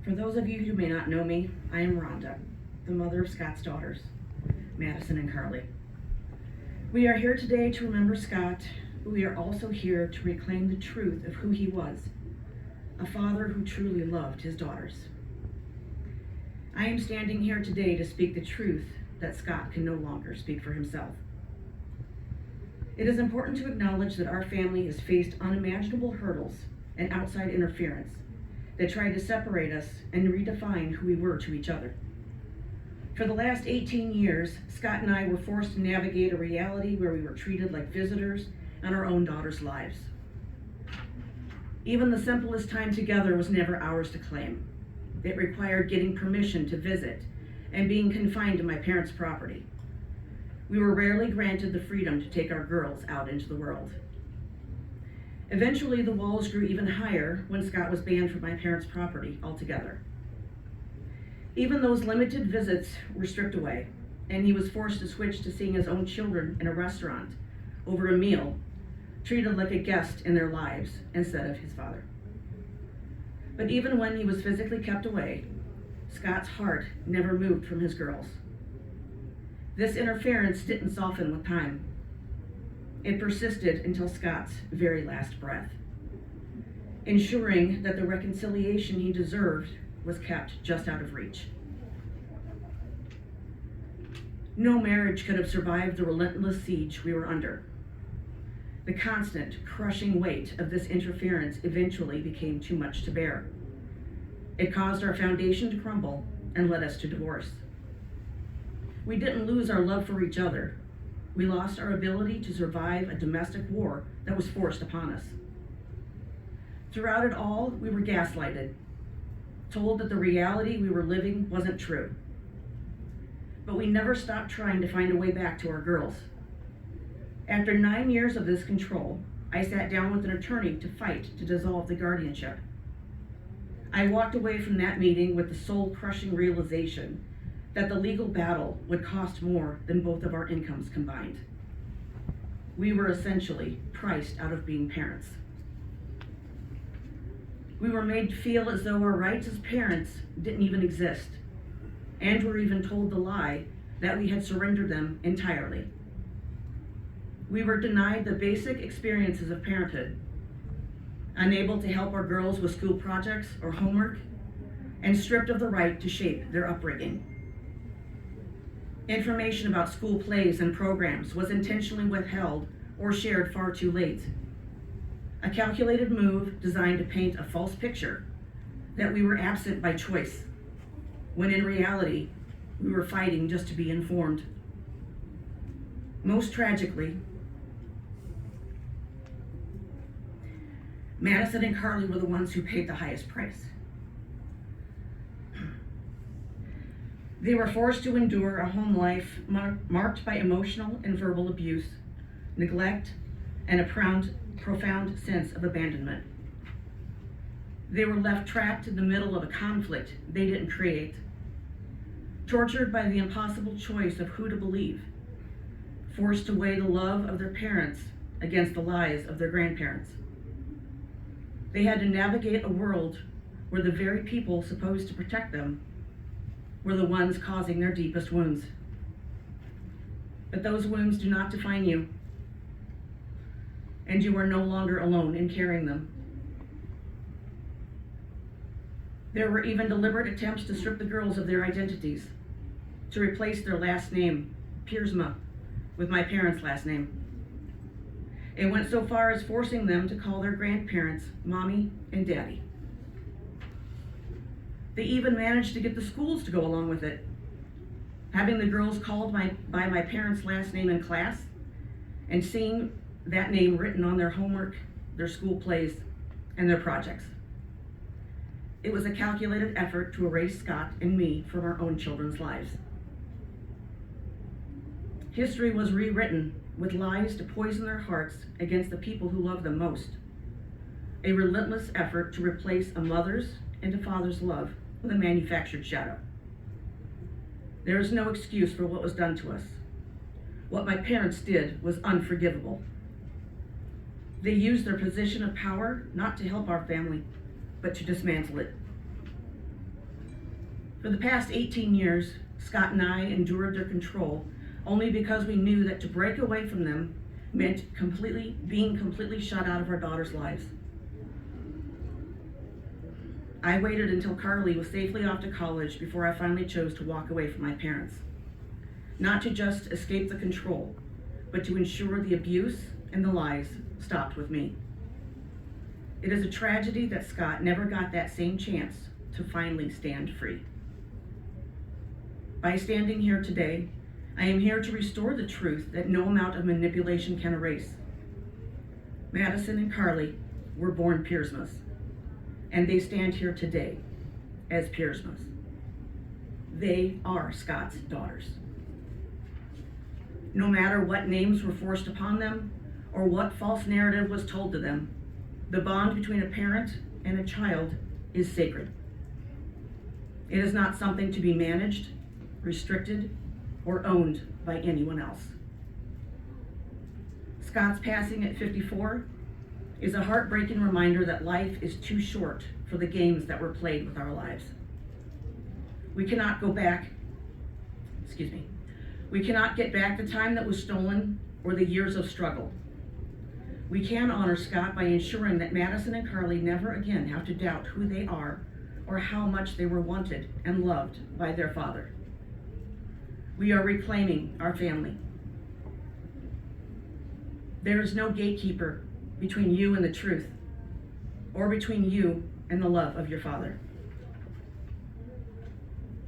For those of you who may not know me, I am Rhonda, the mother of Scott's daughters, Madison and Carly. We are here today to remember Scott, but we are also here to reclaim the truth of who he was, a father who truly loved his daughters. I am standing here today to speak the truth that Scott can no longer speak for himself. It is important to acknowledge that our family has faced unimaginable hurdles and outside interference that tried to separate us and redefine who we were to each other. For the last 18 years, Scott and I were forced to navigate a reality where we were treated like visitors in our own daughters' lives. Even the simplest time together was never ours to claim. It required getting permission to visit and being confined to my parents' property. We were rarely granted the freedom to take our girls out into the world. Eventually, the walls grew even higher when Scott was banned from my parents' property altogether. Even those limited visits were stripped away, and he was forced to switch to seeing his own children in a restaurant over a meal, treated like a guest in their lives instead of his father. But even when he was physically kept away, Scott's heart never moved from his girls. This interference didn't soften with time. It persisted until Scott's very last breath, ensuring that the reconciliation he deserved was kept just out of reach. No marriage could have survived the relentless siege we were under. The constant, crushing weight of this interference eventually became too much to bear. It caused our foundation to crumble and led us to divorce. We didn't lose our love for each other. We lost our ability to survive a domestic war that was forced upon us. Throughout it all, we were gaslighted, told that the reality we were living wasn't true. But we never stopped trying to find a way back to our girls. After 9 years of this control, I sat down with an attorney to fight to dissolve the guardianship. I walked away from that meeting with the soul-crushing realization that the legal battle would cost more than both of our incomes combined. We were essentially priced out of being parents. We were made to feel as though our rights as parents didn't even exist, and were even told the lie that we had surrendered them entirely. We were denied the basic experiences of parenthood, unable to help our girls with school projects or homework, and stripped of the right to shape their upbringing. Information about school plays and programs was intentionally withheld or shared far too late. A calculated move designed to paint a false picture that we were absent by choice, when in reality, we were fighting just to be informed. Most tragically, Madison and Carly were the ones who paid the highest price. They were forced to endure a home life marked by emotional and verbal abuse, neglect, and a profound sense of abandonment. They were left trapped in the middle of a conflict they didn't create, tortured by the impossible choice of who to believe, forced to weigh the love of their parents against the lies of their grandparents. They had to navigate a world where the very people supposed to protect them were the ones causing their deepest wounds. But those wounds do not define you, and you are no longer alone in carrying them. There were even deliberate attempts to strip the girls of their identities, to replace their last name, Piersma, with my parents' last name. It went so far as forcing them to call their grandparents Mommy and Daddy. They even managed to get the schools to go along with it, having the girls called by my parents' last name in class and seeing that name written on their homework, their school plays, and their projects. It was a calculated effort to erase Scott and me from our own children's lives. History was rewritten with lies to poison their hearts against the people who love them most. A relentless effort to replace a mother's and a father's love with a manufactured shadow. There is no excuse for what was done to us. What my parents did was unforgivable. They used their position of power not to help our family, but to dismantle it. For the past 18 years, Scott and I endured their control only because we knew that to break away from them meant being completely shut out of our daughters' lives. I waited until Carly was safely off to college before I finally chose to walk away from my parents. Not to just escape the control, but to ensure the abuse and the lies stopped with me. It is a tragedy that Scott never got that same chance to finally stand free. By standing here today, I am here to restore the truth that no amount of manipulation can erase. Madison and Carly were born Piersmas, and they stand here today as Piersmas. They are Scott's daughters. No matter what names were forced upon them or what false narrative was told to them, the bond between a parent and a child is sacred. It is not something to be managed, restricted, or owned by anyone else. Scott's passing at 54 is a heartbreaking reminder that life is too short for the games that were played with our lives. We cannot get back the time that was stolen or the years of struggle. We can honor Scott by ensuring that Madison and Carly never again have to doubt who they are or how much they were wanted and loved by their father. We are reclaiming our family. There is no gatekeeper between you and the truth, or between you and the love of your father.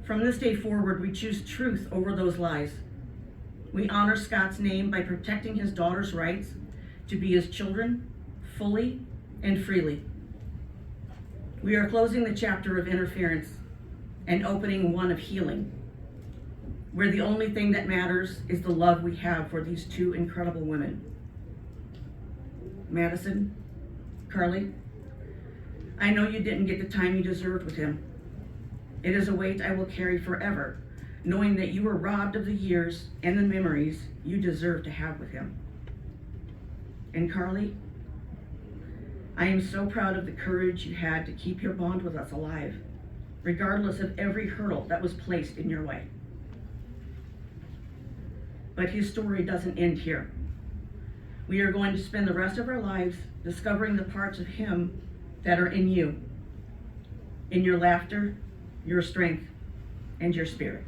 From this day forward, we choose truth over those lies. We honor Scott's name by protecting his daughter's rights to be his children fully and freely. We are closing the chapter of interference and opening one of healing, where the only thing that matters is the love we have for these two incredible women. Madison, Carly, I know you didn't get the time you deserved with him. It is a weight I will carry forever, knowing that you were robbed of the years and the memories you deserve to have with him. And Carly, I am so proud of the courage you had to keep your bond with us alive, regardless of every hurdle that was placed in your way. But his story doesn't end here. We are going to spend the rest of our lives discovering the parts of him that are in you, in your laughter, your strength, and your spirit.